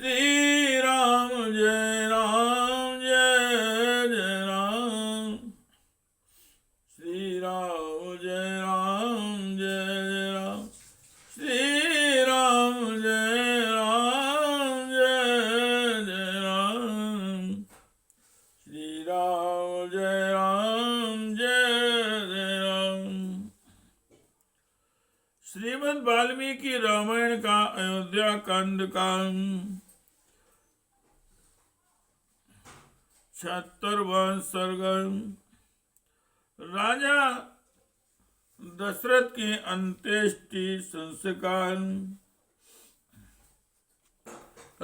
श्री राम जय राम जय जय राम। श्री राम जय राम जय जय राम। श्री राम जय राम जय जय राम। श्री राम जय राम जय जय राम। श्रीमद् वाल्मीकि रामायण का अयोध्या कांड का 76वां सर्ग। राजा दशरथ के अंत्येष्टि संस्कार।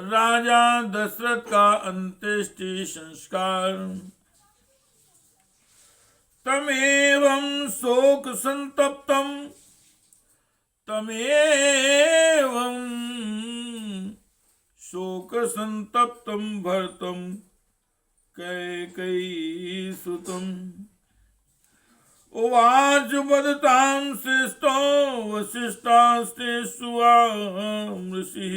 राजा दशरथ का अंत्येष्टि संस्कार। तमेवं शोक संतप्तम तमेवं शोक संतप्तम भरतम कैकेयी सुतम् उवाच वदतां श्रेष्ठो वसिष्ठास्ते सुवामृषिः।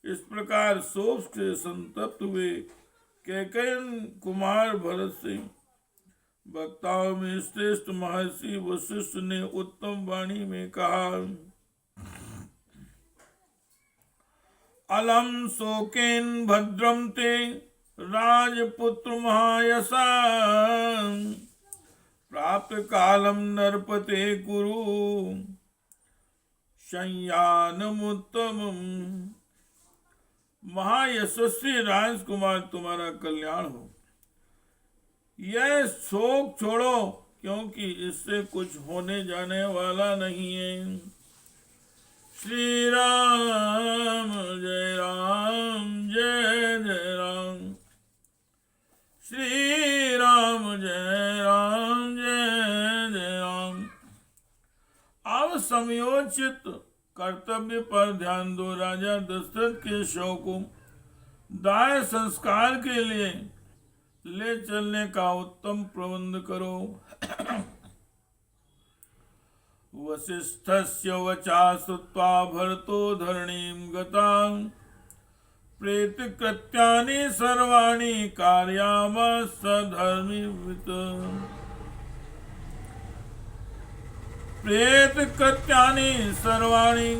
इस प्रकार शोक से संतप्त हुए कैकेयन कुमार भरत से वक्ताओं में श्रेष्ठ महर्षि वशिष्ठ ने उत्तम वाणी में कहा। अलम शोकेन भद्रम ते राजपुत्र महायशा प्राप्त कालम नरपते कुरु संयानमुत्तमम्। महायशस्वी राजकुमार तुम्हारा कल्याण हो। यह शोक छोड़ो क्योंकि इससे कुछ होने जाने वाला नहीं है। श्री राम जय राम जय जय राम। श्री राम जय राम जय जय राम। अब समयोचित कर्तव्य पर ध्यान दो। राजा दशरथ के शव को दाह संस्कार के लिए ले चलने का उत्तम प्रबंध करो। वसिष्ठस्य वचा श्रुत्वा भरतो धरणीं गतां प्रेत कृत्यानि सर्वाणि कारयामास धर्मवित्। प्रेत कृत्यानि सर्वाणि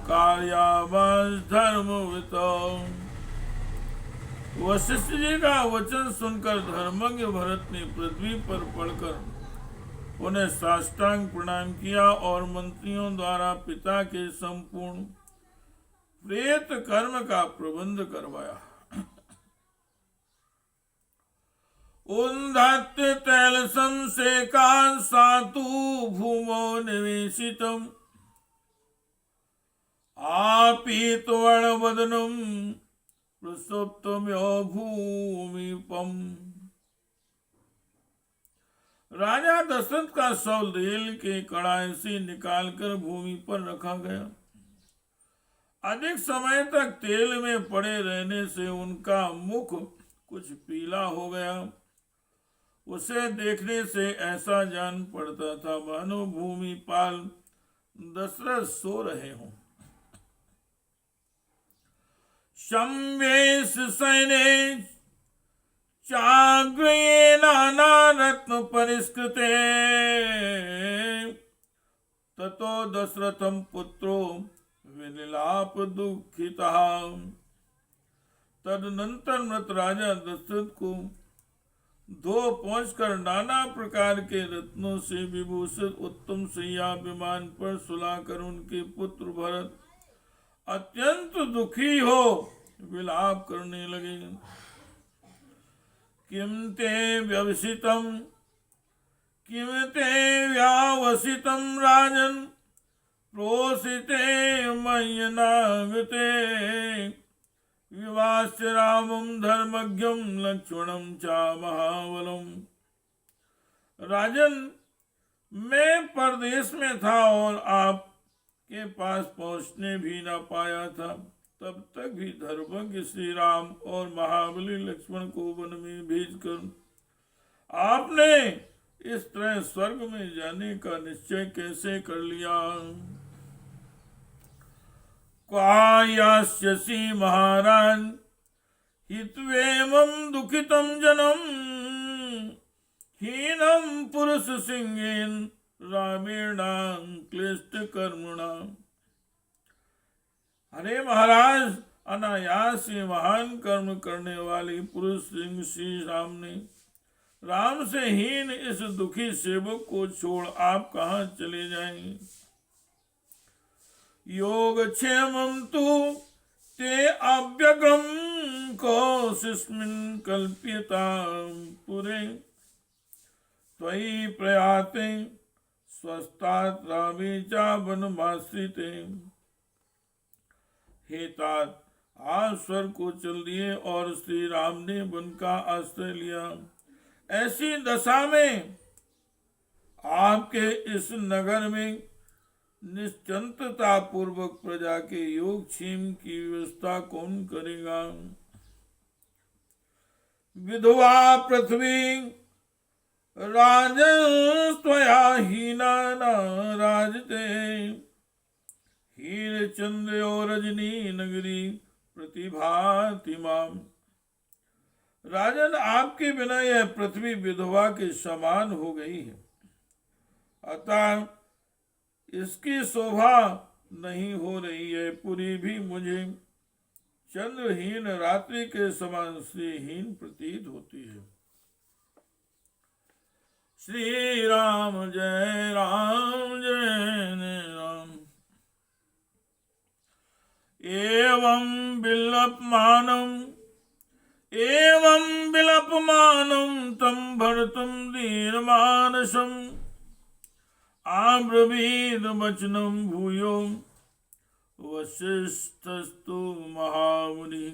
कारयामास धर्मवित्। वशिष्ठ जी का वचन सुनकर धर्मज्ञ भरत ने पृथ्वी पर पड़कर उन्हें साष्टांग प्रणाम किया और मंत्रियों द्वारा पिता के संपूर्ण प्रेत कर्म का प्रबंध करवाया। उन्धत्त तैलसं शेकान् सातु भूमौ निवेशितम् आपीतवर्णवदनं प्रसुप्तम्यो भूमिपम्। राजा दशरथ का शव रेल के कड़ाई से निकालकर भूमि पर रखा गया। अधिक समय तक तेल में पड़े रहने से उनका मुख कुछ पीला हो गया। उसे देखने से ऐसा जान पड़ता था मानो भूमिपाल दशरथ सो रहे हों। संवेश सैने चाग्रये नाना रत्न परिष्कृते ततो दशरथं पुत्रो विनिलाप दुखितः। तदनंतर मृत राजा दशरथ को धो पहुंचकर नाना प्रकार के रत्नों से विभूषित उत्तम शैया विमान पर सुलाकर उनके पुत्र भरत अत्यंत दुखी हो विलाप करने लगे। किम ते व्यवसितम किम ते व्यावसितम राजन प्रोसिते मय्यनागते विवास्य रामं धर्मज्ञं लक्ष्मणं च महाबलम्। राजन, मैं परदेश में था और आपके पास पहुंचने भी न पाया था। तब तक भी धर्मज्ञ श्री राम और महाबली लक्ष्मण को वन में भेजकर आपने इस तरह स्वर्ग में जाने का निश्चय कैसे कर लिया। क्वायास्यसि महाराज हित्वेमं दुखितं जनम हीनं पुरुष सिंहेन रामेणां क्लिष्ट कर्मणा। अरे महाराज, अनायास ही महान कर्म करने वाली पुरुष सिंह श्री राम ने राम से हीन इस दुखी सेवक को छोड़ आप कहाँ चले जाएंगे। योगक्षेमं तु ते अव्यगम कौशिस्मिन् कल्प्यतां पुरे त्वयि प्रयाते स्वस्तात् रामे च वनमाश्रिते। हे तात, आप स्वर्ग को चल दिए और श्री राम ने वन का आश्रय लिया। ऐसी दशा में आपके इस नगर में निश्चिंतता पूर्वक प्रजा के योगक्षेम की व्यवस्था कौन करेगा। विधवा पृथ्वी राजस्त्वया हीना न राजते हीर चंद्र और रजनी नगरी प्रतिभाति माम। राजन, आपके बिना यह पृथ्वी विधवा के समान हो गई है, अतः इसकी शोभा नहीं हो रही है। पुरी भी मुझे चंद्रहीन रात्रि के समान श्रीहीन प्रतीत होती है। श्री राम जय राम जय राम। एवं विलपमानं तं भरतं दीनमानसम् आब्रवीत वचनं भूयो वसिष्ठस्तु महामुनि।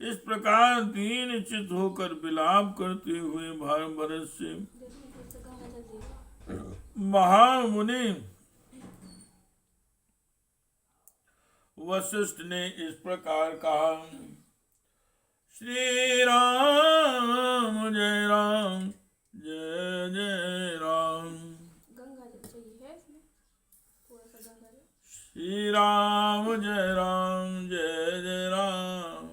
इस प्रकार दीन चित होकर विलाप करते हुए भरत से महामुनि वशिष्ठ ने इस प्रकार कहा। श्री राम जय राम जय जय राम। श्री राम जय राम जय जय राम।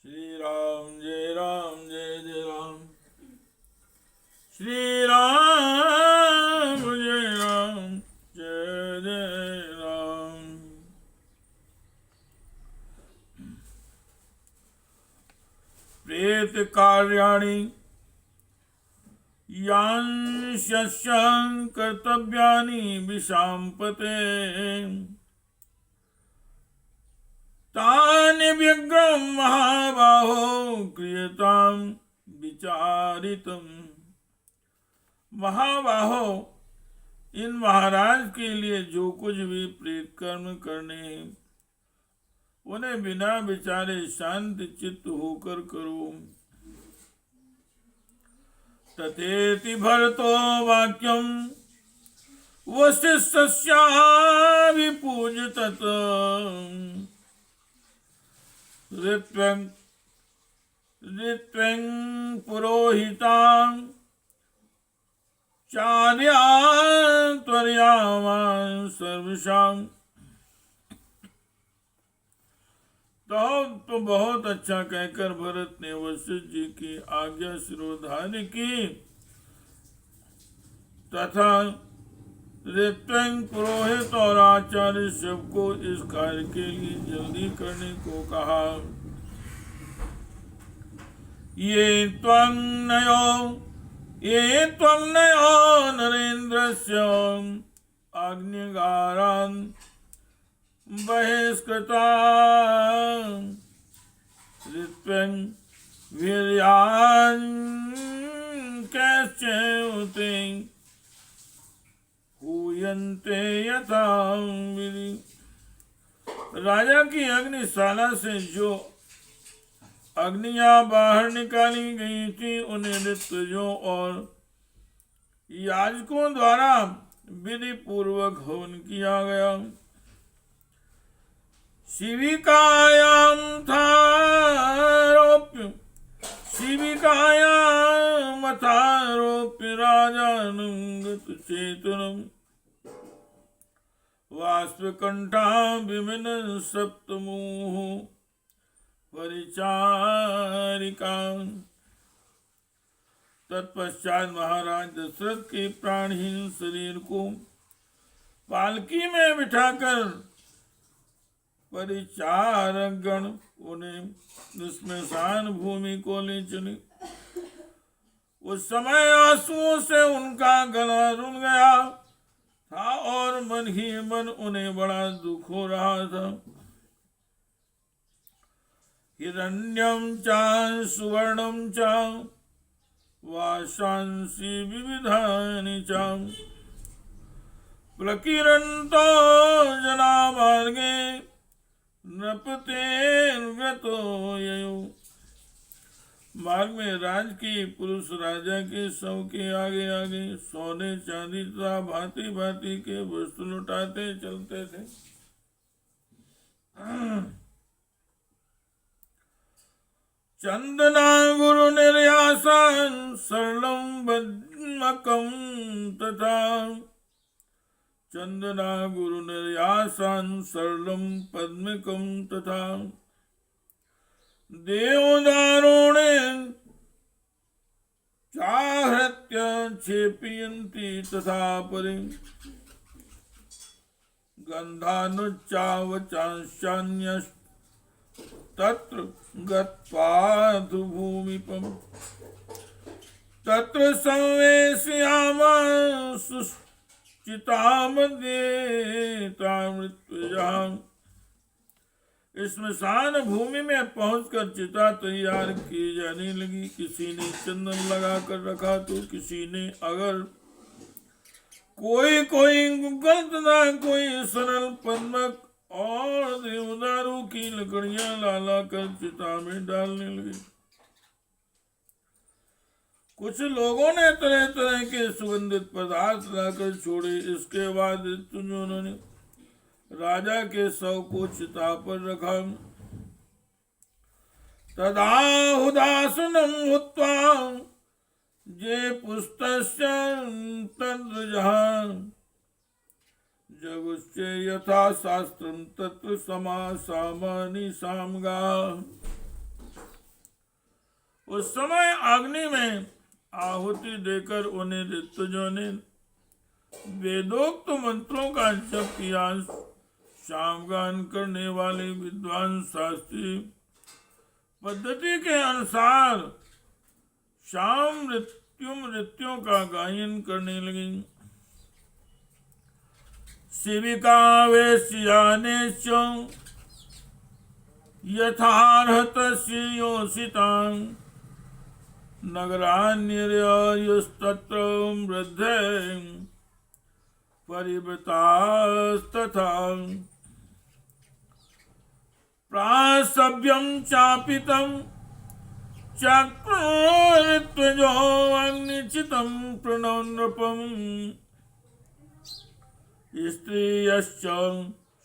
श्री राम जय राम जय जय राम। श्री राम जय राम जय जय राम। प्रेत कार्याणि यांशस्यं कर्तव्यानि विशाम्पते तानि व्यग्रं महाबाहो क्रियतां विचारितम्। महाबाहो, इन महाराज के लिए जो कुछ भी प्रेत कर्म करने हैं उन्हें बिना विचारे शांत चित्त होकर करो। तथेति भरतो वाक्यम वसिष्ठस्याभिपूज्यतत ऋत्वं पुरोहितां चार्यान् त्वर्यामान् सर्वशाम्। तो बहुत अच्छा कहकर भरत ने वशिष्ठ जी की आज्ञा शिरोधार्य की तथा ऋत्विक पुरोहित और आचार्य सबको इस कार्य के लिए जल्दी करने को कहा। ये त्वं नयो नरेन्द्रस्य आज्ञागारान् बहिष्कृता ऋत्विक वीर्यान् कैश्चित् हूयन्ते यथा विधि। राजा की अग्निशाला से जो अग्नियां बाहर निकाली गई थी उन्हें ऋत्विजों और याजकों द्वारा विधि पूर्वक हवन किया गया। शिविकायां मथारोप्य राजानं गतचेतनं वाष्पकंठा विमिन सप्तमुह परिचारिका। तत्पश्चात महाराज दशरथ के प्राणहीन शरीर को पालकी में बिठाकर परिचारक गण उन्हें स्मशान भूमि को ले चले। उस समय आंसुओं से उनका गला रुन गया था और मन ही मन उन्हें बड़ा दुख हो रहा था। हिरण्यम च सुवर्णम च वाशांसि विविधानि च प्रकीर्णन्तो जना मार्गे नृपतेर्व्रतो ययो। मार्ग में राज की पुरुष राजा के शव के आगे आगे सोने चांदी तथा भांति भांति के वस्तु लुटाते चलते थे। चंदना गुरु निर्यासन सरलम बद्मकम तथा चंदना गुरु निर्यासन सरलम पद्मकम तथा देवदारुणे चाहृत्य क्षेपयन्ति तथा परि गन्धानुच्चावचांस्यान्यस्तत्र गत्वाधु भूमिपम् तत्र संवेशयामास सुचितामध्ये मृत्युजाम्। स्मशान भूमि में पहुंचकर चिता तैयार की जाने लगी। किसी ने चंदन लगाकर रखा तो किसी ने अगर कोई गुग्गल तथा कोई सरल पद्मक और देवदारू की लकड़ियां ला कर चिता में डालने लगे। कुछ लोगों ने तरह तरह के सुगंधित पदार्थ लाकर छोड़े। इसके बाद उन्होंने राजा के शव को चिता पर रखा। तदाहुदासनं हुत्वा जे पुस्तस्य तद्रजः जगुश्चे यथा शास्त्रं तत्र समासामानि सामगा। उस समय अग्नि में आहुति देकर उन्हें ऋतुजों ने वेदोक्त मंत्रों का जप किया। सामगान करने वाले विद्वान शास्त्री पद्धति के अनुसार शाम मृत्यों का गायन करने लगे। शिविका वेश्याने यथार्हतस्य योषितां नगरान्यस्तत्र वृद्धे परिवृतास्तथा प्रासभ्यं चापितं चक्रुर्त्वजो अग्निचितं प्रणव नृपम् स्त्रियश्च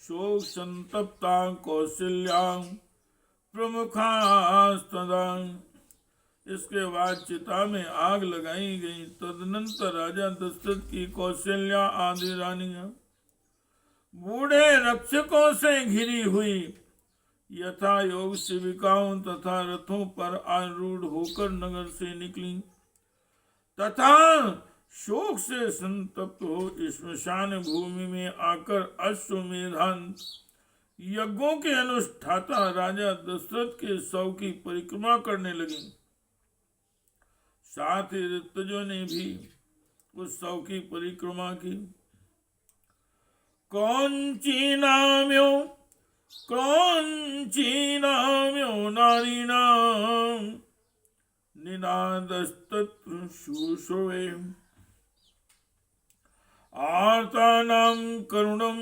शोक संतप्ता कौशल्या प्रमुखास्तदा। इसके बाद चिता में आग लगाई गई। तदनंतर राजा दशरथ की कौशल्या आदि रानियां बूढ़े रक्षकों से घिरी हुई यथा योग शिविकाओं तथा रथों पर आरूढ़ होकर नगर से निकली तथा शोक से संतप्त हो स्मशान भूमि में आकर अश्वमेधांत यज्ञों के अनुष्ठाता राजा दशरथ के शव की परिक्रमा करने लगी। साथ ही ऋतुजों ने भी उस शव की परिक्रमा की। कौंचीनाम्यो नारीणां निनादस्तत्र शुश्रूवे आर्तानां करुणं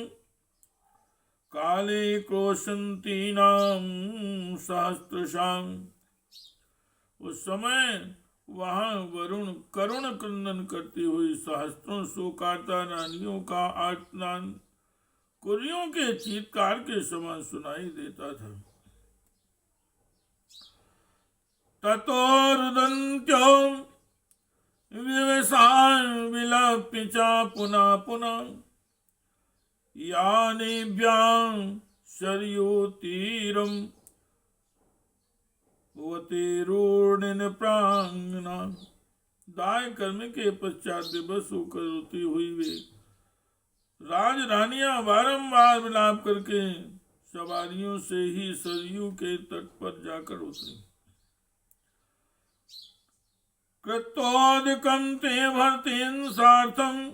काले क्रोशन्तीनां सहस्रशां। उस समय वहां वरुण करुण क्रंदन करती हुई सहस्त्रों शोकार्ता रानियों का आर्तनाद कुरियों के चीत्कार के समान सुनाई देता था। ततो रुदन्त्यो विवशान् विलप्य च पुनः पुनः यानेभ्यां शर्योतीरम वतेरूर्णिन प्रांगना। दाय कर्म के पश्चात दिवस होकर रोती हुई वे राज रानियां बारंबार विलाप करके सवारियों से ही सरयू के तट पर जाकर उतरी। कृत्वोदकं ते भर्तेन सार्थं,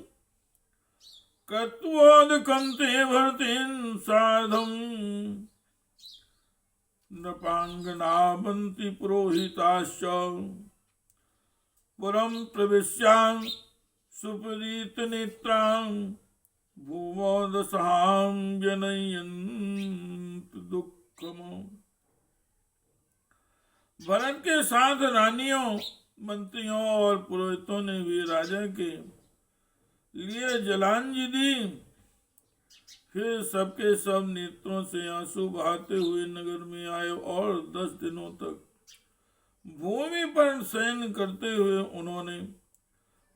कृत्वोदकं ते भर्तेन सार्धं, नृपांगना बन्ति पुरोहिताश्च, पुरं प्रविश्यां सुपरीतनेत्रां, भूमौ दशां जनयन्ति दुःखम्। भरत के साथ रानियों, मंत्रियों और पुरोहितों ने भी राजा के लिए जलांजलि दी। फिर सबके सब नेत्रों से आंसू बहाते हुए नगर में आए और 10 दिनों तक भूमि पर शयन करते हुए उन्होंने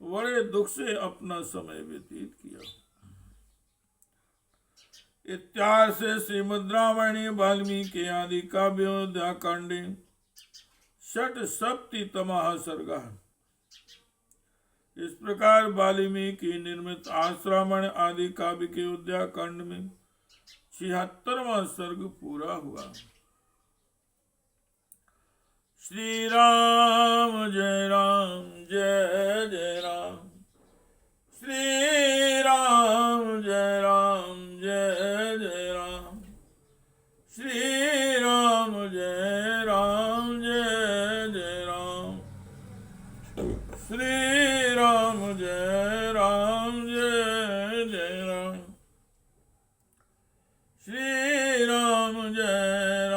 बड़े दुख से अपना समय व्यतीत किया। इत्यार्षे श्रीमद् रामायणे वाल्मीकि आदि काव्ये अयोध्या कांडे षट्सप्ततितमः सर्गः। इस प्रकार वाल्मीकि निर्मित आश्रामण आदि काव्य के अयोध्या कांड में 76वां सर्ग पूरा हुआ। श्री राम जय जय राम, श्री राम जय जय राम, श्री राम जय जय राम, श्री राम जय जय राम, श्री राम जय